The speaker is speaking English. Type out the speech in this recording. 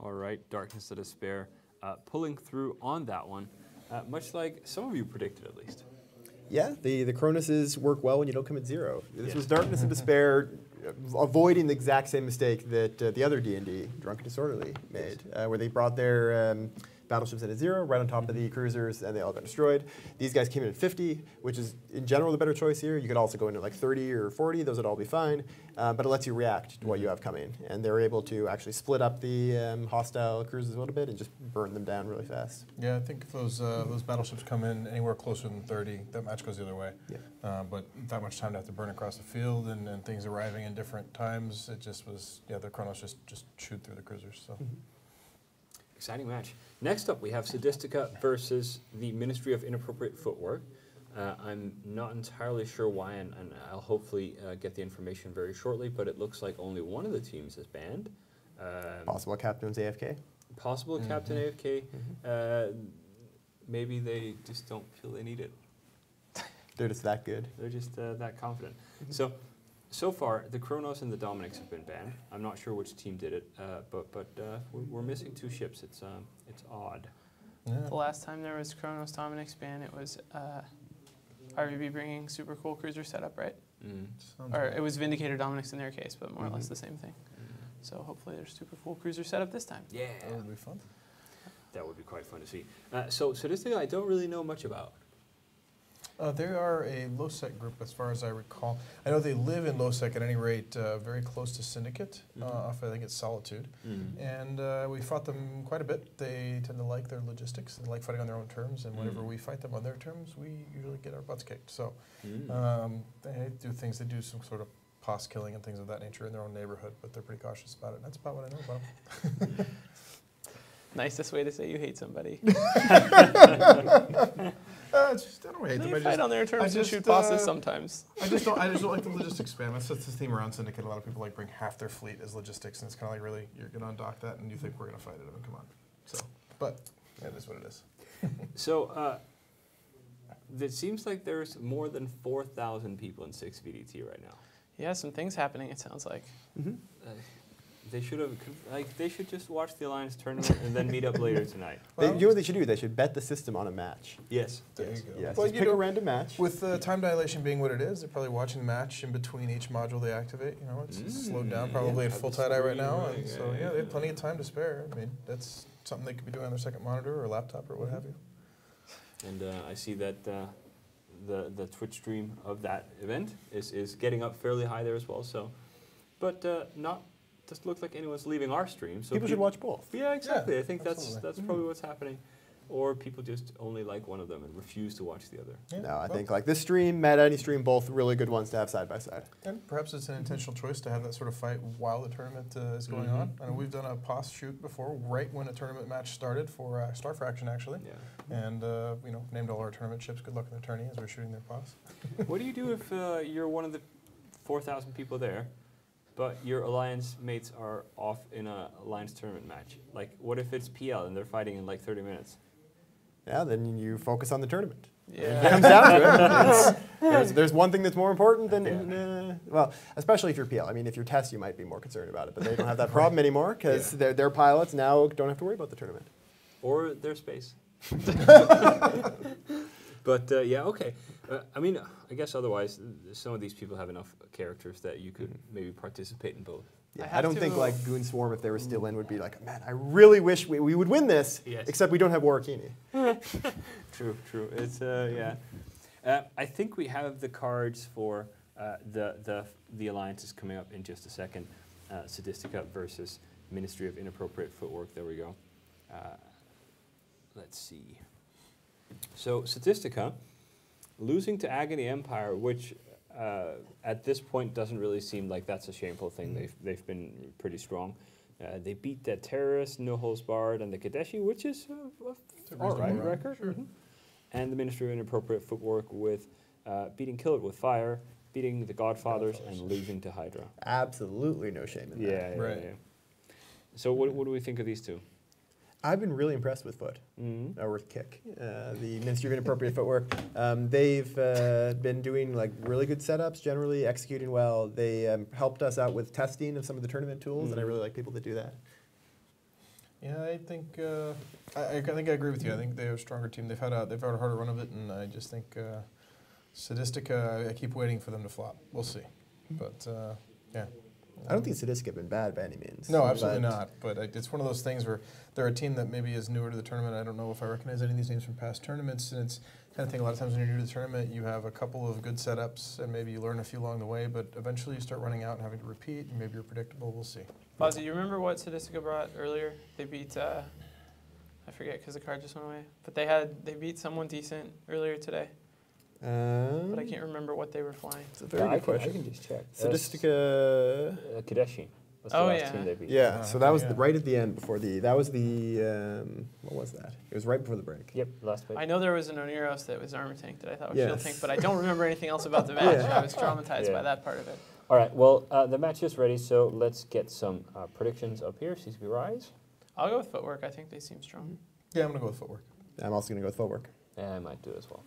All right, Darkness to Despair, pulling through on that one, much like some of you predicted at least. Yeah, the Cronus's work well when you don't come at 0. This Yes. was Darkness and Despair, avoiding the exact same mistake that the other D&D, Drunken Disorderly, made, where they brought their battleships in at 0, right on top of the cruisers, and they all got destroyed. These guys came in at 50, which is, in general, the better choice here. You could also go in at like 30 or 40. Those would all be fine. But it lets you react to what you have coming. And they're able to actually split up the hostile cruisers a little bit and just burn them down really fast. Yeah, I think if those battleships come in anywhere closer than 30, that match goes the other way. Yeah. But that much time to have to burn across the field and things arriving in different times, it just was, yeah, the Chronos just chewed through the cruisers. So. Exciting match. Next up, we have Sadistica versus the Ministry of Inappropriate Footwork. I'm not entirely sure why, and I'll hopefully get the information very shortly, but it looks like only one of the teams is banned. Possible Captain's AFK? Possible Captain AFK. Maybe they just don't feel they need it. They're just that good. They're just that confident. So far, the Kronos and the Dominics have been banned. I'm not sure which team did it, but we're missing 2 ships. It's odd. Yeah. The last time there was Kronos Dominic's ban, it was RVB bringing super cool cruiser setup, right? Sounds Or right. it was Vindicator Dominics in their case, but more or less the same thing. So hopefully there's super cool cruiser setup this time. Yeah, That would be fun. that would be quite fun to see. So this thing I don't really know much about. They are a low-sec group, as far as I recall. I know they live in low-sec at any rate, very close to Syndicate, off I think it's Solitude. And we fought them quite a bit. They tend to like their logistics and like fighting on their own terms. And whenever we fight them on their terms, we usually get our butts kicked. So they do things. They do some sort of pos killing and things of that nature in their own neighborhood, but they're pretty cautious about it. And that's about what I know about them. Nicest way to say you hate somebody. I don't hate them. They I fight just, on their terms and just, shoot bosses sometimes. I just don't like the logistics spam. That's the theme around Syndicate. A lot of people like bring half their fleet as logistics, and it's kind of like, really, you're going to undock that, and you think we're going to fight it? I mean, come on. So, but it is what it is. So it seems like there's more than 4,000 people in 6 VDT right now. Yeah, some things happening, it sounds like. They should have, they should just watch the Alliance tournament and then meet up later tonight. You know what they should do? They should bet the system on a match. Yes. There you go. Yes, Well, just you pick know, a random match. with time dilation being what it is, they're probably watching the match in between each module they activate. You know, it's slowed down probably at full tie-dye right now, and so yeah, they have plenty of time to spare. I mean, that's something they could be doing on their second monitor or laptop or what have you. And I see that the Twitch stream of that event is getting up fairly high there as well. So, but not doesn't look like anyone's leaving our stream. So People should watch both. Yeah, exactly. Yeah, I think absolutely. that's probably what's happening. Or people just only like one of them and refuse to watch the other. Yeah, No, I well, think like this stream, Mad Any stream, both really good ones to have side by side. And perhaps it's an intentional choice to have that sort of fight while the tournament is going on. I know we've done a POS shoot before, right when a tournament match started for Star Fraction, actually. Yeah. And, you know, named all our tournament ships. Good luck in the tourney as we're shooting their POS. What do you do if you're one of the 4,000 people there, but your Alliance mates are off in a Alliance tournament match? Like, what if it's PL and they're fighting in like 30 minutes? Yeah, then you focus on the tournament. It Yeah. comes down to it. There's one thing that's more important than, well, especially if you're PL. I mean, if you're TES, you might be more concerned about it, but they don't have that problem anymore because their pilots now don't have to worry about the tournament. Or their space. But yeah, okay. I mean, I guess otherwise, some of these people have enough characters that you could maybe participate in both. Yeah, I I don't have think to- like Goon Swarm, if they were still in, would be like, man, I really wish we would win this, Yes. except we don't have Warakini. True, true. It's yeah. I think we have the cards for the alliances coming up in just a second. Sadistica versus Ministry of Inappropriate Footwork. There we go. Let's see. So Sadistica losing to Agony Empire, which at this point doesn't really seem like that's a shameful thing. They've been pretty strong. They beat the Terrorists, No Holds Barred, and the Kadeshi, which is a all right record. Sure. And the Ministry of Inappropriate Footwork with beating Kill It with Fire, beating the Godfathers, and losing to Hydra. Absolutely no shame in that. Yeah, Right. yeah. So what do we think of these two? I've been really impressed with Foot, or with Kick, the Ministry of Inappropriate Footwork. They've been doing like really good setups, generally executing well. They helped us out with testing of some of the tournament tools, and I really like people that do that. Yeah, I think I think I agree with you. I think they're a stronger team. They've had a harder run of it, and I just think Sadistica. I keep waiting for them to flop. We'll see, but yeah. I don't think Sadistic have been bad by any means. No, absolutely not. But it's one of those things where they're a team that maybe is newer to the tournament. I don't know if I recognize any of these names from past tournaments. And it's kind of thing. A lot of times when you're new to the tournament, you have a couple of good setups, and maybe you learn a few along the way. But eventually, you start running out and having to repeat. And maybe you're predictable. We'll see. Bozzy, you remember what Sadistica brought earlier? They beat, I forget because the card just went away. But they beat someone decent earlier today. But I can't remember what they were flying. It's a very good question. I can just check. Sadistica. Kadeshi. That's the Oh, last yeah. team they beat. Yeah, so that was yeah. right at the end before the. That was the. What was that? It was right before the break. Yep, last week. I know there was an Oneros that was armor tank that I thought was Yes. shield tank, but I don't remember anything else about the match. Yeah. I was traumatized Yeah. by that part of it. All right, well, the match is ready, so let's get some predictions up here. CCP Rise. I'll go with footwork. I think they seem strong. Yeah, I'm gonna go with footwork. I'm also going to go with footwork. And I might do as well.